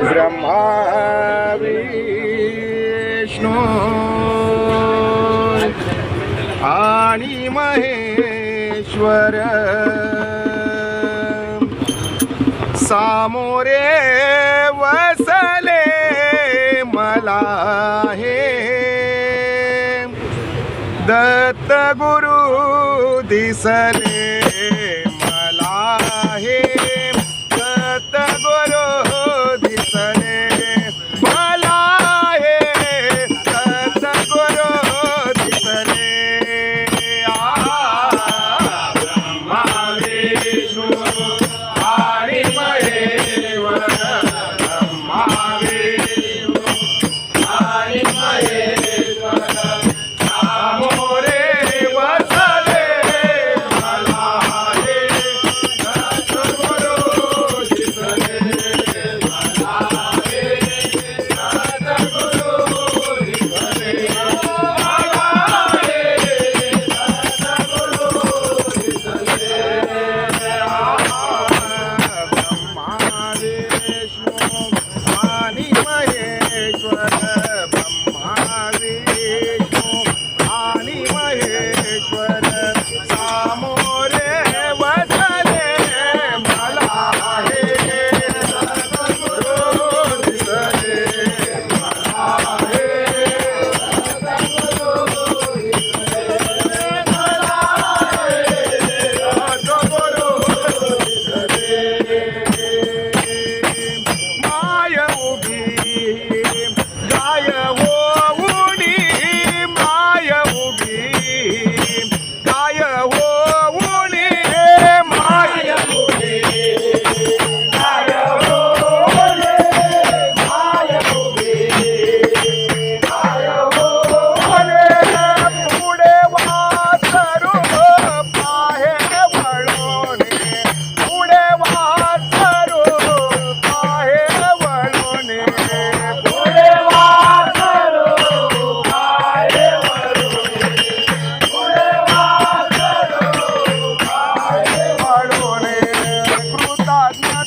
ब्रह्मा विष्णू आणि महेश्वर सामोरे वसले मला हे दत्त गुरु दिसले मला हे दत्त गुरु दिसले मला हे दत्त गुरु दिसले ब्रह्मा विष्णू आणि महेश्वर ब्रह्मा विष्णू आणि महेश्वर सामोरे वसले मला हे दत्त गुरु दिसले मला हे दत्त गुरु दिसले मला हे दत्त गुरु दिसले ब्रह्मा विष्णू आणि महेश्वर ब्रह्मा विष्णू आणि महेश्वर सामोरे वसले मला हे दत्त गुरु दिसले मला हे दत्त गुरु दिसले मला हे दत्त गुरु दिसले माय उभी गाय होऊनी माय उभी गाय होऊनी माय उभी गाय होऊनी माय उभी गाय होऊनी पुढे वासरू पाहे वळोने पुढे वासरू पाहे वळोने पुढे वासरू पाहे वळोने पुढे वासरू पाहे वळोने कृतज्ञ